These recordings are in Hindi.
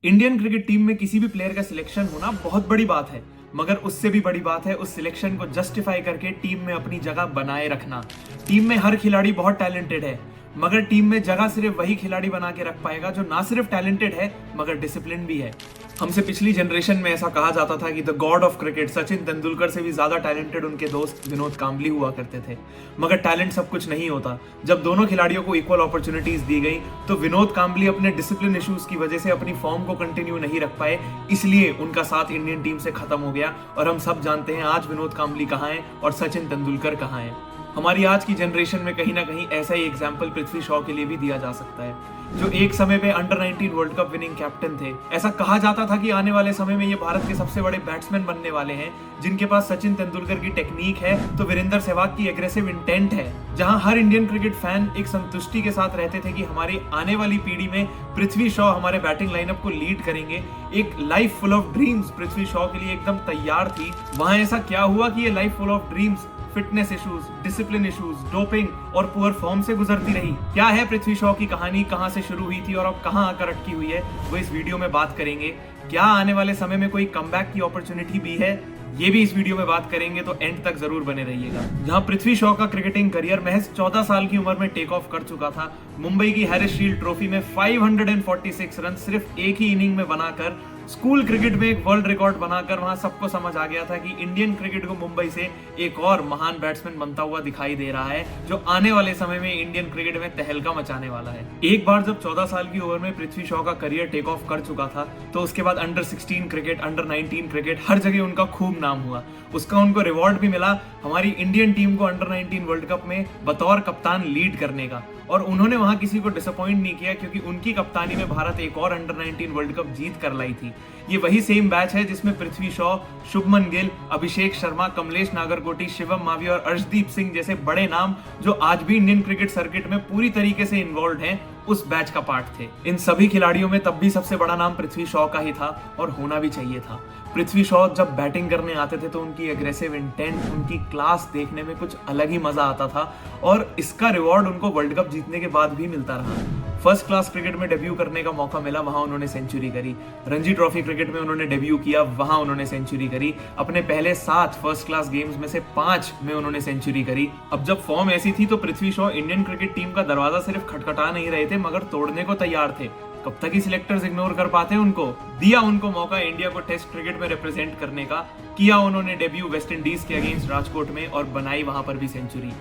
इंडियन क्रिकेट टीम में किसी भी प्लेयर का सिलेक्शन होना बहुत बड़ी बात है, मगर उससे भी बड़ी बात है उस सिलेक्शन को जस्टिफाई करके टीम में अपनी जगह बनाए रखना। टीम में हर खिलाड़ी बहुत टैलेंटेड है, मगर टीम में जगह सिर्फ वही खिलाड़ी बना के रख पाएगा जो ना सिर्फ टैलेंटेड है मगर डिसिप्लिन भी है। हमसे पिछली जनरेशन में ऐसा कहा जाता था कि the God of cricket Sachin Tendulkar से भी ज्यादा टैलेंटेड उनके दोस्त विनोद कांबली हुआ करते थे। मगर टैलेंट सब कुछ नहीं होता। जब दोनों खिलाड़ियों को इक्वल अपॉर्चुनिटीज दी गई तो विनोद कांबली अपने डिसिप्लिन इश्यूज की वजह से अपनी फॉर्म को कंटिन्यू नहीं रख पाए, इसलिए उनका साथ इंडियन टीम से खत्म हो गया। और हम सब जानते हैं आज विनोद कांबली कहाँ हैं और सचिन तेंदुलकर कहाँ हैं। हमारी आज की जनरेशन में कहीं ना कहीं ऐसा ही एग्जाम्पल पृथ्वी शॉ के लिए भी दिया जा सकता है, जो एक समय पे under 19 world cup winning captain थे। ऐसा कहा जाता था कि आने वाले समय में ये भारत के सबसे बड़े बैट्समैन बनने वाले हैं, जिनके पास सचिन तेंदुलकर की टेक्निक है तो वीरेंद्र सहवाग की एग्रेसिव इंटेंट है। जहां हर इंडियन क्रिकेट फैन एक संतुष्टि के साथ रहते थे कि हमारी आने वाली पीढ़ी में पृथ्वी शॉ हमारे बैटिंग लाइनअप को लीड करेंगे। एक life full of dreams Prithvi Shaw के लिए एकदम तैयार थी। वहां ऐसा क्या हुआ कि ये life full of dreams fitness issues, discipline issues, doping और पुअर फॉर्म से गुजरती रही? क्या है पृथ्वी शॉ की कहानी, कहां से शुरू हुई थी और अब कहां आकर अटकी हुई है, वो इस वीडियो में बात करेंगे। क्या आने वाले समय में कोई कमबैक की अपॉर्चुनिटी भी है, ये भी इस वीडियो में बात करेंगे, तो एंड तक जरूर बने रहिएगा। जहां पृथ्वी शॉ का क्रिकेटिंग करियर महज 14 साल की उम्र में टेक ऑफ कर चुका था, मुंबई की हैरिस शील्ड ट्रॉफी में 546 रन सिर्फ एक ही इनिंग में बनाकर, स्कूल क्रिकेट में एक वर्ल्ड रिकॉर्ड बनाकर वहां सबको समझ आ गया था कि इंडियन क्रिकेट को मुंबई से एक और महान बैट्समैन बनता हुआ दिखाई दे रहा है, जो आने वाले समय में इंडियन क्रिकेट में तहलका मचाने वाला है। एक बार जब 14 साल की उम्र में पृथ्वी शॉ का करियर टेक ऑफ कर चुका था, तो उसके बाद अंडर 16 क्रिकेट, अंडर 19 क्रिकेट, हर जगह उनका खूब नाम हुआ। उसका उनको रिवॉर्ड भी मिला, हमारी इंडियन टीम को अंडर 19 वर्ल्ड कप में बतौर कप्तान लीड करने का। और उन्होंने वहां किसी को डिसअपॉइंट नहीं किया, क्योंकि उनकी कप्तानी में भारत एक और अंडर 19 वर्ल्ड कप जीत कर लाई थी। ये वही सेम बैच है जिसमें पृथ्वी शॉ, शुभमन गिल, अभिषेक शर्मा, कमलेश नागरकोटी, शिवम मावी और अर्शदीप सिंह जैसे बड़े नाम, जो आज भी इंडियन क्रिकेट सर्किट में पूरी तरीके से इन्वॉल्व हैं, उस बैच का पार्ट थे। इन सभी खिलाड़ियों में तब भी सबसे बड़ा नाम पृथ्वी शॉ का ही था, और होना भी चाहिए था। पृथ्वी शॉ जब बैटिंग करने आते थे तो उनकी एग्रेसिव इंटेंट, उनकी क्लास देखने में कुछ अलग ही मजा आता था, और इसका रिवॉर्ड उनको वर्ल्ड कप जीतने के बाद भी मिलता रहा। फर्स्ट क्लास क्रिकेट में डेब्यू करने का मौका मिला, वहां उन्होंने सेंचुरी करी। रणजी ट्रॉफी क्रिकेट में उन्होंने डेब्यू किया, वहां उन्होंने सेंचुरी करी। अपने पहले 7 फर्स्ट क्लास गेम्स में से 5 में उन्होंने सेंचुरी करी। अब जब फॉर्म ऐसी थी तो Prithvi Shaw Indian cricket team का दरवाजा सिर्फ खटखटा नहीं रहे थे, मगर तोड़ने को तैयार थे। कब तक ही सिलेक्टर्स इग्नोर कर पाते उनको? दिया उनको मौका इंडिया को टेस्ट क्रिकेट में रिप्रेजेंट करने का। किया उन्होंने डेब्यू वेस्ट इंडीज के अगेंस्ट राजकोट में, और बनाई वहां पर भी सेंचुरी।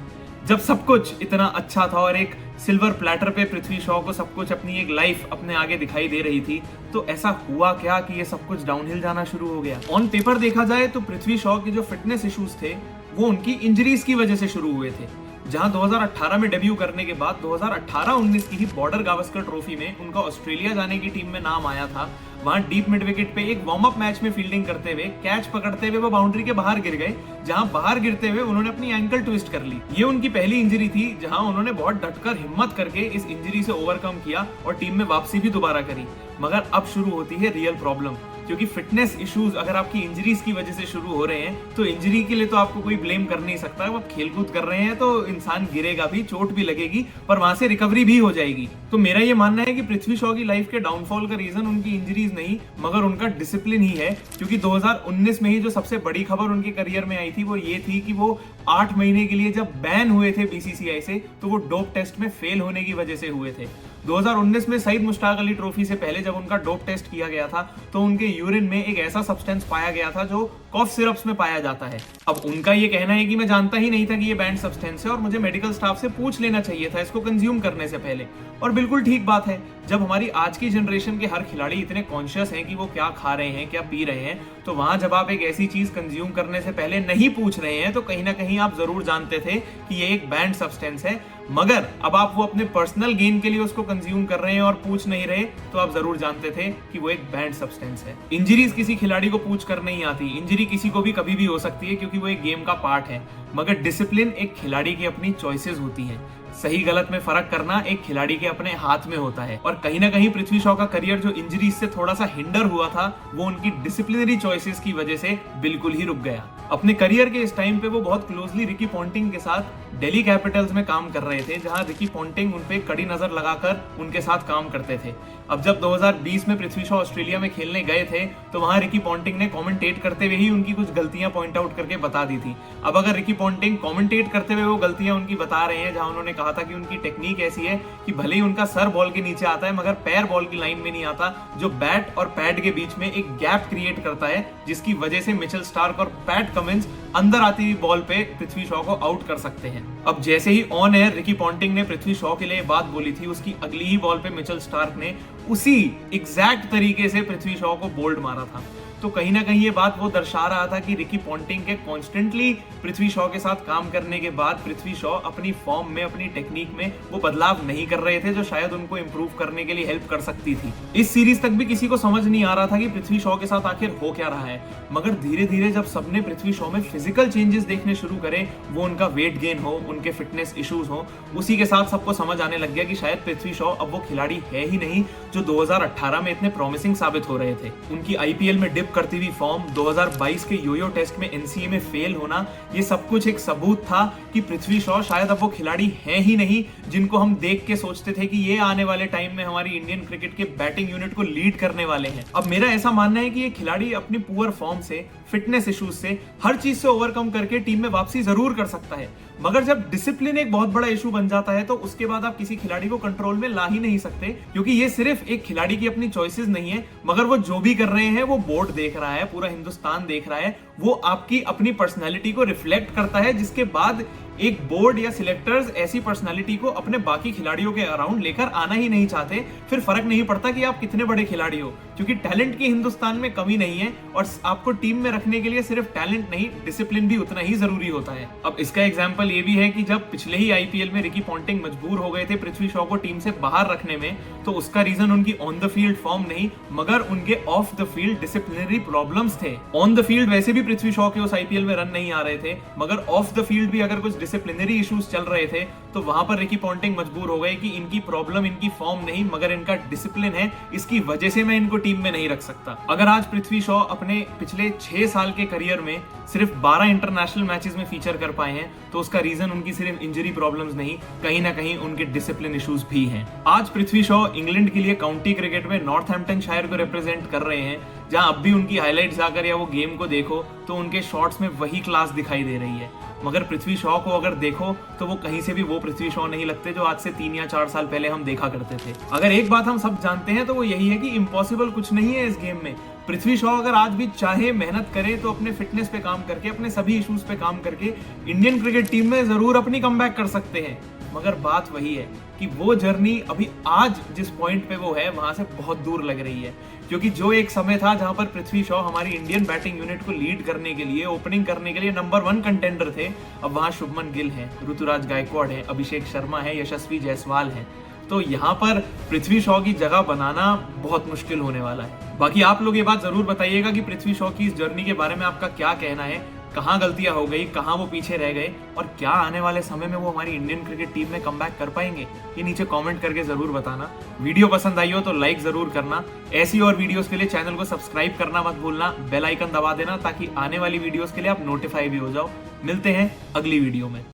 जब सब कुछ इतना अच्छा था और एक सिल्वर प्लेटर पे पृथ्वी शॉ को सब कुछ, अपनी एक लाइफ अपने आगे दिखाई दे रही थी, तो ऐसा हुआ क्या कि ये सब कुछ डाउनहिल जाना शुरू हो गया? ऑन पेपर देखा जाए तो पृथ्वी शॉ के जो फिटनेस इश्यूज थे वो उनकी इंजरीज की वजह से शुरू हुए थे। जहां 2018 में डेब्यू करने के बाद 2018-19 की ही बॉर्डर गावस्कर ट्रॉफी में उनका ऑस्ट्रेलिया जाने की टीम में नाम आया था, वहां डीप मिड विकेट पे एक वार्म अप मैच में फील्डिंग करते हुए कैच पकड़ते हुए वो बाउंड्री के बाहर गिर गए, जहां बाहर गिरते हुए उन्होंने अपनी एंकल ट्विस्ट कर ली। ये उनकी पहली इंजरी थी, जहां उन्होंने बहुत डटकर हिम्मत करके इस इंजरी से ओवरकम किया और टीम में वापसी भी दोबारा करी। मगर अब शुरू होती है रियल प्रॉब्लम, क्योंकि फिटनेस इश्यूज अगर आपकी इंजरीज की वजह से शुरू हो रहे हैं तो इंजरी के लिए तो आपको कोई ब्लेम कर नहीं सकता। आप खेलकूद कर रहे हैं तो इंसान गिरेगा भी, चोट भी लगेगी, पर वहां से रिकवरी भी हो जाएगी। तो मेरा ये मानना है कि पृथ्वी शॉ की लाइफ के डाउनफॉल का रीजन उनकी इंजरीज नहीं मगर उनका डिसिप्लिन ही है। क्योंकि 2019 में ही जो सबसे बड़ी खबर उनके करियर में आई थी वो ये थी कि वो 8 महीने के लिए जब बैन हुए थे बीसीसीआई से, तो वो डोप टेस्ट में फेल होने की वजह से हुए थे। 2019 में सईद मुश्ताक अली ट्रॉफी से पहले जब उनका डोप टेस्ट किया गया था तो उनके यूरिन में एक ऐसा सब्सटेंस पाया गया था जो कॉफ सिरप्स में पाया जाता है। अब उनका ये कहना है कि मैं जानता ही नहीं था कि ये बैंड सब्सटेंस है और मुझे मेडिकल स्टाफ से पूछ लेना चाहिए था इसको कंज्यूम करने से पहले। और बिल्कुल ठीक बात है, जब हमारी आज की जनरेशन के हर खिलाड़ी इतने कॉन्शियस हैं कि वो क्या खा रहे हैं, क्या पी रहे हैं, तो वहां जब आप एक ऐसी चीज कंज्यूम करने से पहले नहीं पूछ रहे हैं तो कहीं ना कहीं आप जरूर जानते थे कि ये एक बैंड सब्सटेंस है। मगर अब आप वो अपने पर्सनल गेन के लिए उसको कंज्यूम कर रहे हैं और पूछ नहीं रहे, तो आप जरूर जानते थे कि वो एक बैंड सब्सटेंस है। इंजरीज किसी खिलाड़ी को पूछ कर नहीं आती, इंजरी किसी को भी कभी भी हो सकती है, क्योंकि वो एक गेम का पार्ट है। मगर डिसिप्लिन एक खिलाड़ी की अपनी चॉइसेस होती हैं। सही गलत में फर्क करना एक खिलाड़ी के अपने हाथ में होता है। और कहीं ना कहीं पृथ्वी शॉ का करियर जो इंजरी से थोड़ा सा हिंडर हुआ था, वो उनकी डिसिप्लिनरी चॉइसेस की वजह से बिल्कुल ही रुक गया। अपने करियर के इस टाइम पे वो बहुत क्लोजली रिकी पॉन्टिंग के साथ दिल्ली कैपिटल्स में काम कर रहे थे, जहां रिकी पॉन्टिंग उन पे कड़ी नजर लगाकर उनके साथ काम करते थे। अब जब 2020 में पृथ्वी शॉ ऑस्ट्रेलिया में खेलने गए थे तो वहां रिकी पॉन्टिंग ने कमेंटेट करते हुए ही उनकी कुछ गलतियां पॉइंट आउट करके बता दी थी। अब अगर रिकी पॉन्टिंग कमेंटेट करते हुए वो गलतियां उनकी बता रहे हैं, जहां उन्होंने कहा था कि उनकी टेक्निक ऐसी है कि भले ही उनका सर बॉल के नीचे आता है मगर पैर बॉल की लाइन में नहीं आता, जो बैट और पैड के बीच में एक गैप क्रिएट करता है, जिसकी वजह से मिचेल स्टार्क और पैट कमिंस अंदर आती हुई बॉल पे पृथ्वी शॉ को आउट कर सकते हैं। अब जैसे ही ऑन एयर रिकी पॉन्टिंग ने पृथ्वी शॉ के लिए बात बोली थी, उसकी अगली ही बॉल पे मिचेल स्टार्क ने उसी एग्जैक्ट तरीके से पृथ्वी शॉ को बोल्ड मारा था। तो कहीं ना कहीं ये बात वो दर्शा रहा था कि रिकी पॉन्टिंग के कॉन्स्टेंटली पृथ्वी शॉ के साथ काम करने के बाद पृथ्वी शॉ अपनी फॉर्म में, अपनी टेक्निक में वो बदलाव नहीं कर रहे थे जो शायद उनको इंप्रूव करने के लिए हेल्प कर सकती थी। इस सीरीज तक भी किसी को समझ नहीं आ रहा था कि पृथ्वी शॉ के साथ आखिर हो क्या रहा है, मगर धीरे धीरे जब सबने पृथ्वी शॉ में फिजिकल चेंजेस देखने शुरू करे, वो उनका वेट गेन हो, उनके फिटनेस इश्यूज हो, उसी के साथ सबको समझ आने लग गया कि शायद पृथ्वी शॉ अब वो खिलाड़ी है ही नहीं जो 2018 में इतने प्रॉमिसिंग साबित हो रहे थे। उनकी आईपीएल में डिप करती हुई फॉर्म, 2022 के योयो टेस्ट में एनसीए में फेल होना, ये सब कुछ एक सबूत था कि पृथ्वी शॉ शायद अब वो खिलाड़ी है ही नहीं जिनको हम देख के सोचते थे कि ये आने वाले टाइम में हमारी इंडियन क्रिकेट के बैटिंग यूनिट को लीड करने वाले हैं। अब मेरा ऐसा मानना है कि ये खिलाड़ी अपनी पुअर फॉर्म से, फिटनेस इश्यूज से, हर चीज से ओवरकम करके टीम में वापसी जरूर कर सकता है, मगर जब डिसिप्लिन एक बहुत बड़ा इशू बन जाता है तो उसके बाद आप किसी खिलाड़ी को कंट्रोल में ला ही नहीं सकते, क्योंकि ये सिर्फ एक खिलाड़ी की अपनी चॉइसेस नहीं है, मगर वो जो भी कर रहे हैं वो बोर्ड देख रहा है, पूरा हिंदुस्तान देख रहा है, वो आपकी अपनी पर्सनैलिटी को रिफ्लेक्ट करता है, जिसके बाद एक बोर्ड या सिलेक्टर्स ऐसी पर्सनालिटी को अपने बाकी खिलाड़ियों के अराउंड लेकर आना ही नहीं चाहते। फिर फर्क नहीं पड़ता कि आप कितने बड़े खिलाड़ी हो, क्योंकि टैलेंट की हिंदुस्तान में कमी नहीं है और आपको टीम में रखने के लिए सिर्फ टैलेंट नहीं, डिसिप्लिन भी उतना ही जरूरी होता है। अब इसका एग्जांपल ये भी है कि जब पिछले ही आईपीएल में रिकी पॉन्टिंग मजबूर हो गए थे पृथ्वी शॉ को टीम से बाहर रखने में, तो उसका रीजन उनकी ऑन द फील्ड फॉर्म नहीं मगर उनके of the field disciplinary problems थे। ऑन द फील्ड वैसे भी पृथ्वी शॉ के उस आईपीएल में रन नहीं आ रहे थे, मगर ऑफ द फील्ड भी अगर कुछ डिसिप्लिनरी इश्यूज चल रहे थे तो वहां पर रिकी पॉन्टिंग मजबूर हो गए कि इनकी प्रॉब्लम इनकी फॉर्म नहीं मगर इनका डिसिप्लिन है, इसकी वजह से मैं इनको टीम में नहीं रख सकता। अगर आज पृथ्वी शॉ अपने पिछले 6 साल के करियर में सिर्फ 12 इंटरनेशनल मैचेस में फीचर कर पाए हैं तो उसका रीजन उनकी सिर्फ इंजरी प्रॉब्लम्स नहीं, कहीं ना कहीं उनके डिसिप्लिन इश्यूज भी हैं। आज पृथ्वी शॉ इंग्लैंड के लिए काउंटी क्रिकेट में नॉर्थहैम्पटनशायर को रिप्रेजेंट कर रहे हैं, जहां अब भी उनकी हाइलाइट्स आकर या वो गेम को देखो तो उनके शॉट्स में वही क्लास दिखाई दे रही है। मगर पृथ्वी शॉ को अगर देखो तो वो कहीं से भी वो पृथ्वी शॉ नहीं लगते जो आज से 3 या 4 साल पहले हम देखा करते थे। अगर एक बात हम सब जानते हैं तो वो यही है कि इम्पॉसिबल कुछ नहीं है इस गेम में। पृथ्वी शॉ अगर आज भी चाहे मेहनत करे तो अपने फिटनेस पे काम करके, अपने सभी इश्यूज पे काम करके इंडियन क्रिकेट टीम में जरूर अपनी कमबैक कर सकते हैं। मगर बात वही है कि वो जर्नी अभी आज जिस पॉइंट पे वो है वहां से बहुत दूर लग रही है, क्योंकि जो एक समय था जहां पर पृथ्वी शॉ हमारी इंडियन बैटिंग यूनिट को लीड करने के लिए, ओपनिंग करने के लिए नंबर 1 कंटेंडर थे, अब वहां शुभमन गिल है, ऋतुराज गायकवाड़ है, अभिषेक शर्मा है, यशस्वी जायसवाल है। तो यहाँ पर पृथ्वी शॉ की जगह बनाना बहुत मुश्किल होने वाला है। बाकी आप लोग ये बात जरूर बताइएगा कि पृथ्वी शॉ की इस जर्नी के बारे में आपका क्या कहना है, कहाँ गलतियां हो गई, कहाँ वो पीछे रह गए और क्या आने वाले समय में वो हमारी इंडियन क्रिकेट टीम में कमबैक कर पाएंगे, ये नीचे कमेंट करके जरूर बताना। वीडियो पसंद आई हो तो लाइक जरूर करना। ऐसी और वीडियोस के लिए चैनल को सब्सक्राइब करना मत भूलना, बेल आइकन दबा देना ताकि आने वाली वीडियोस के लिए आप नोटिफाई भी हो जाओ। मिलते हैं अगली वीडियो में।